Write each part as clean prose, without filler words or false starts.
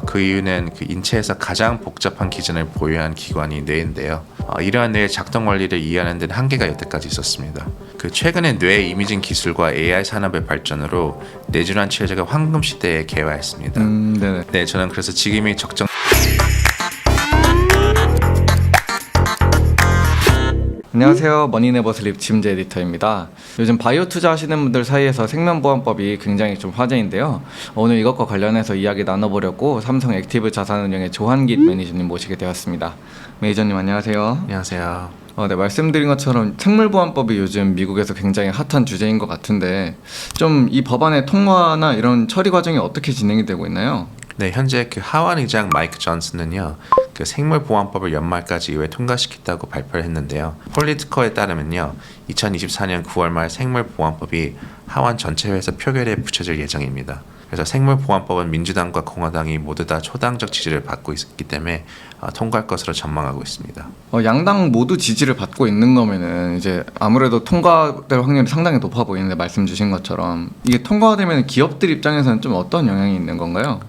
그 이유는 그 인체에서 가장 복잡한 기전을 보유한 기관이 뇌인데요. 이러한 뇌의 작동 원리를 이해하는 데는 한계가 여태까지 있었습니다. 그 최근에 뇌 이미징 기술과 AI 산업의 발전으로 뇌질환 치료제가 황금 시대에 개화했습니다. 네네. 네, 저는 그래서 지금이 적정. 안녕하세요. 머니네버슬립 짐재 에디터입니다. 요즘 바이오 투자하시는 분들 사이에서 생명보험법이 굉장히 좀 화제인데요. 오늘 이것과 관련해서 이야기 나눠보려고 삼성 액티브 자산운용의 조한깃 매니저님 모시게 되었습니다. 매니저님 안녕하세요. 안녕하세요. 네, 말씀드린 것처럼 생물보험법이 요즘 미국에서 굉장히 핫한 주제인 것 같은데 좀 이 법안의 통과나 이런 처리 과정이 어떻게 진행이 되고 있나요? 네, 현재 그 하원 의장 마이크 존슨은요, 그 생물보안법을 연말까지 의회에 통과시켰다고 발표를 했는데요. 폴리티커에 따르면요, 2024년 9월 말 생물보안법이 하원 전체회에서 표결에 붙여질 예정입니다. 그래서 생물보안법은 민주당과 공화당이 모두 다 초당적 지지를 받고 있기 때문에 통과할 것으로 전망하고 있습니다. 양당 모두 지지를 받고 있는 거면은 이제 아무래도 통과될 확률이 상당히 높아 보이는데 말씀 주신 것처럼 이게 통과되면 기업들 입장에서는 좀 어떤 영향이 있는 건가요?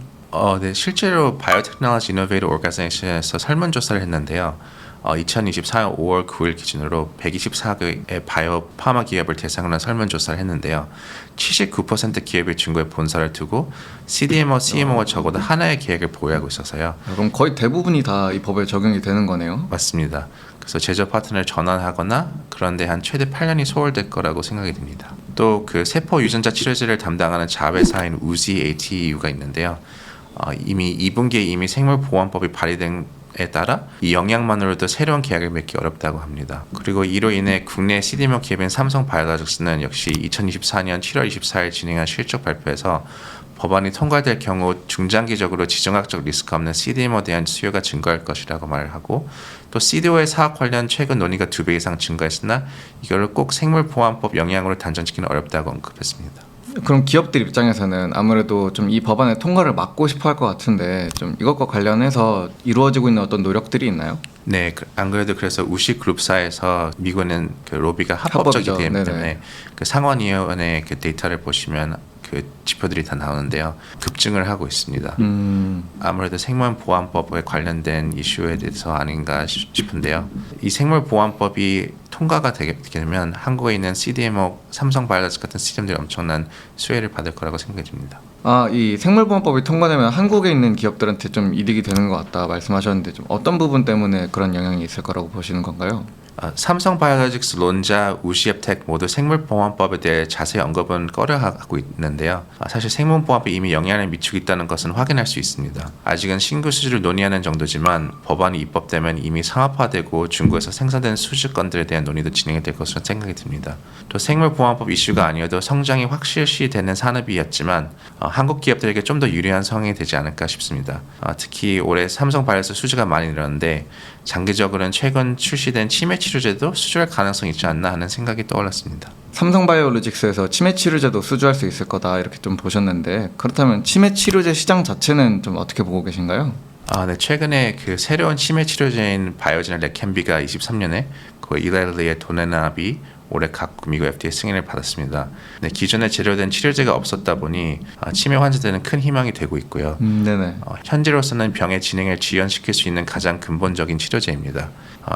네, 실제로 바이오테크놀로지 이노베이터 오르가나이제이션에서 설문조사를 했는데요. 2024년 5월 9일 기준으로 124개의 바이오 파마 기업을 대상으로 한 설문조사를 했는데요. 79% 기업이 중국에 본사를 두고 CDMO, CMO가 적어도 하나의 계획을 보유하고 있어서요. 그럼 거의 대부분이 다 이 법에 적용이 되는 거네요? 맞습니다. 그래서 제조 파트너를 전환하거나 그런데 한 최대 8년이 소홀될 거라고 생각이 듭니다. 또 그 세포 유전자 치료제를 담당하는 자회사인 우지 ATU가 있는데요. 이미 2분기에 이미 생물보안법이 발의된에 따라 이 영향만으로도 새로운 계약을 맺기 어렵다고 합니다. 그리고 이로 인해 국내 CDMO 기업인 삼성바이오로직스는 역시 2024년 7월 24일 진행한 실적 발표에서 법안이 통과될 경우 중장기적으로 지정학적 리스크 없는 CDMO에 대한 수요가 증가할 것이라고 말을 하고, 또 CDMO의 사업 관련 최근 논의가 2배 이상 증가했으나 이걸 꼭 생물보안법 영향으로 단정짓기는 어렵다고 언급했습니다. 그럼 기업들 입장에서는 아무래도 좀 이 법안의 통과를 막고 싶어 할 것 같은데 좀 이것과 관련해서 이루어지고 있는 어떤 노력들이 있나요? 네, 안 그래도 그래서 우시 그룹사에서 미국은 그 로비가 합법적이기 때문에 그 상원위원회 그 데이터를 보시면 그 지표들이 다 나오는데요. 급증을 하고 있습니다. 아무래도 생물보안법에 관련된 이슈에 대해서 아닌가 싶은데요. 이 생물보안법이 통과가 되게 되면 한국에 있는 CDMO, 삼성바이오로직스 같은 CDMO들이 엄청난 수혜를 받을 거라고 생각이 듭니다. 이 생물보안법이 통과되면 한국에 있는 기업들한테 좀 이득이 되는 것 같다 말씀하셨는데 좀 어떤 부분 때문에 그런 영향이 있을 거라고 보시는 건가요? 삼성바이오로직스, 론자, 우시앱텍 모두 생물보안법에 대해 자세히 언급은 꺼려하고 있는데요. 사실 생물보안법이 이미 영향을 미치고 있다는 것은 확인할 수 있습니다. 아직은 신규 수주를 논의하는 정도지만 법안이 입법되면 이미 상업화되고 중국에서 생산된 수주 건들에 대한 논의도 진행이 될 것으로 생각이 듭니다. 또 생물보안법 이슈가 아니어도 성장이 확실시 되는 산업이었지만 한국 기업들에게 좀 더 유리한 상황이 되지 않을까 싶습니다. 특히 올해 삼성바이오로직스 수주가 많이 늘었는데 장기적으로는 최근 출시된 치매 치료제도 수주할 가능성이 있지 않나 하는 생각이 떠올랐습니다. 삼성바이오로직스에서 치매 치료제도 수주할 수 있을 거다 이렇게 좀 보셨는데 그렇다면 치매 치료제 시장 자체는 좀 어떻게 보고 계신가요? 네, 최근에 그 새로운 치매 치료제인 바이오젠 레캠비가 23년에 그 이라일리의 도네나비 올해 각 미국 FDA 승인을 받았습니다. 네, 기존에 제료된 치료제가 없었다 보니 치매 환자들은 큰 희망이 되고 있고요. 네네. 현재로서는 병의 진행을 지연시킬 수 있는 가장 근본적인 치료제입니다.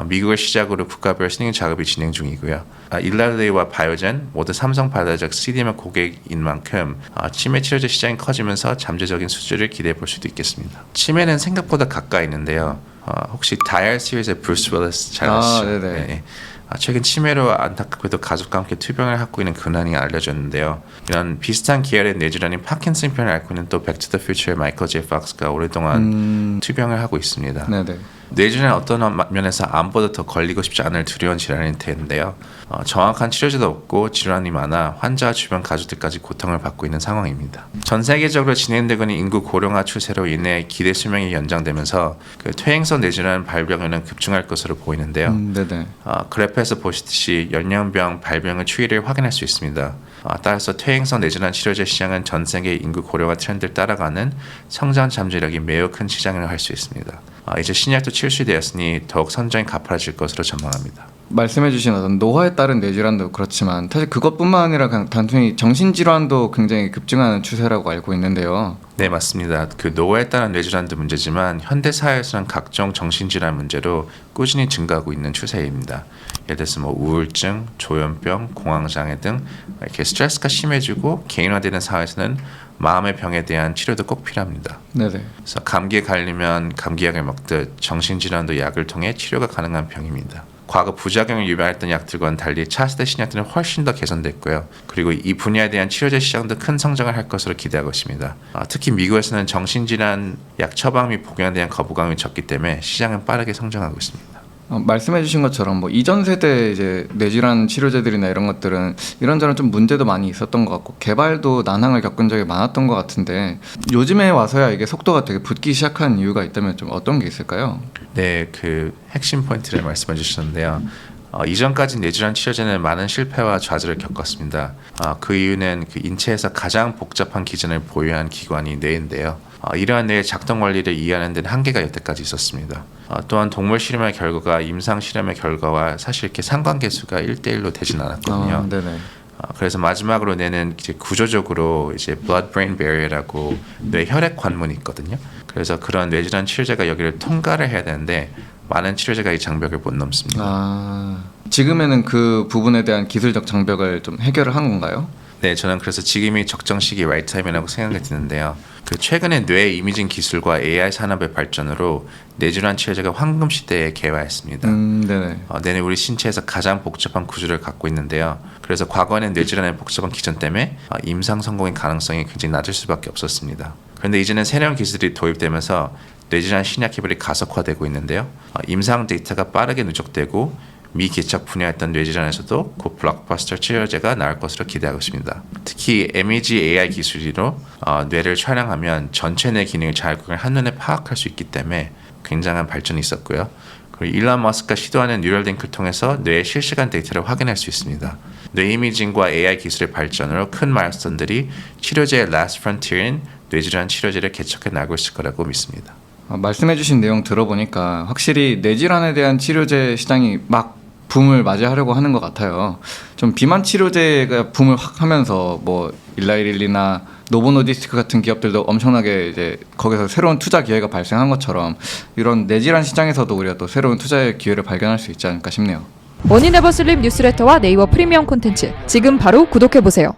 미국을 시작으로 국가별 승인 작업이 진행 중이고요. 일랄레이와 바이오젠 모두 삼성바이오로직스 CDMO 고객인 만큼 치매 치료제 시장이 커지면서 잠재적인 수주를 기대해 볼 수도 있겠습니다. 치매는 생각보다 가까이 있는데요. 혹시 다이얼 시리즈의 브루스 윌리스 잘 아시죠? 네네. 네. 최근 치매로 안타깝게도 가족과 함께 투병을 하고 있는 근황이 알려졌는데요. 이런 비슷한 계열의 뇌질환인 파킨슨병을 앓고 있는 또 백투 더 퓨처의 마이클 J. 팍스가 오랫동안 투병을 하고 있습니다. 네네. 뇌질환은 어떤 면에서 암보다 더 걸리고 싶지 않을 두려운 질환일 텐데요. 정확한 치료제도 없고 질환이 많아 환자와 주변 가족들까지 고통을 받고 있는 상황입니다. 전 세계적으로 진행되고 있는 인구 고령화 추세로 인해 기대 수명이 연장되면서 그 퇴행성 뇌질환 발병률은 급증할 것으로 보이는데요. 네네. 그래프에서 보시듯이 연령병, 발병의 추이를 확인할 수 있습니다. 따라서 퇴행성 뇌질환 치료제 시장은 전 세계 인구 고령화 트렌드를 따라가는 성장 잠재력이 매우 큰 시장이라고 할 수 있습니다. 이제 신약도 출시되었으니 더욱 선정이 가파라질 것으로 전망합니다. 말씀해주신 어떤 노화에 따른 뇌질환도 그렇지만 사실 그것뿐만 아니라 그냥 단순히 정신질환도 굉장히 급증하는 추세라고 알고 있는데요. 네, 맞습니다. 그 노화에 따른 뇌질환도 문제지만 현대 사회에서는 각종 정신질환 문제로 꾸준히 증가하고 있는 추세입니다. 예를 들어서 뭐 우울증, 조현병, 공황장애 등 이렇게 스트레스가 심해지고 개인화되는 사회에서는 마음의 병에 대한 치료도 꼭 필요합니다. 네네. 그래서 감기에 걸리면 감기약을 먹듯 정신질환도 약을 통해 치료가 가능한 병입니다. 과거 부작용을 유발했던 약들과는 달리 차세대 신약들은 훨씬 더 개선됐고요. 그리고 이 분야에 대한 치료제 시장도 큰 성장을 할 것으로 기대하고 있습니다. 특히 미국에서는 정신질환 약 처방 및 복용에 대한 거부감이 적기 때문에 시장은 빠르게 성장하고 있습니다. 말씀해주신 것처럼 뭐 이전 세대 이제 뇌질환 치료제들이나 이런 것들은 이런저런 좀 문제도 많이 있었던 것 같고 개발도 난항을 겪은 적이 많았던 것 같은데 요즘에 와서야 이게 속도가 되게 붙기 시작한 이유가 있다면 좀 어떤 게 있을까요? 네, 그 핵심 포인트를 말씀해 주셨는데요. 이전까지 뇌질환 치료제는 많은 실패와 좌절을 겪었습니다. 그 이유는 그 인체에서 가장 복잡한 기전을 보유한 기관이 뇌인데요. 이러한 뇌의 작동 원리를 이해하는 데는 한계가 여태까지 있었습니다. 또한 동물 실험의 결과가 임상 실험의 결과와 사실 이렇게 상관계수가 1대1로 되진 않았거든요. 네네. 그래서 마지막으로 뇌는 이제 구조적으로 이제 blood-brain barrier라고 뇌 혈액 관문이 있거든요. 그래서 그런 뇌질환 치료제가 여기를 통과를 해야 되는데 많은 치료제가 이 장벽을 못 넘습니다. 지금에는 그 부분에 대한 기술적 장벽을 좀 해결을 한 건가요? 네, 저는 그래서 지금이 적정 시기 right time이라고 생각이 드는데요. 그 최근에 뇌 이미징 기술과 AI 산업의 발전으로 뇌질환 치료제가 황금 시대에 개화했습니다. 네네. 뇌는 우리 신체에서 가장 복잡한 구조를 갖고 있는데요. 그래서 과거에는 뇌질환의 복잡한 기전 때문에 임상 성공의 가능성이 굉장히 낮을 수밖에 없었습니다. 그런데 이제는 새로운 기술이 도입되면서 뇌질환 신약 개발이 가속화되고 있는데요. 임상 데이터가 빠르게 누적되고 미개척 분야였던 뇌질환에서도 곧 블록버스터 치료제가 나올 것으로 기대하고 있습니다. 특히 MEG AI 기술로 뇌를 촬영하면 전체 뇌 기능을 잘 한눈에 파악할 수 있기 때문에 굉장한 발전이 있었고요. 그리고 일론 머스크가 시도하는 뉴럴링크를 통해서 뇌의 실시간 데이터를 확인할 수 있습니다. 뇌 이미징과 AI 기술의 발전으로 큰 마일스톤들이 치료제의 last frontier인 뇌질환 치료제를 개척해 나가고 있을 거라고 믿습니다. 말씀해주신 내용 들어보니까 확실히 뇌질환에 대한 치료제 시장이 막 붐을 맞이하려고 하는 것 같아요. 좀 비만 치료제가 붐을 확 하면서 뭐 일라이릴리나 노보노디스크 같은 기업들도 엄청나게 이제 거기서 새로운 투자 기회가 발생한 것처럼 이런 뇌질환 시장에서도 우리가 또 새로운 투자의 기회를 발견할 수 있지 않을까 싶네요. 머니네버슬립 뉴스레터와 네이버 프리미엄 콘텐츠 지금 바로 구독해보세요.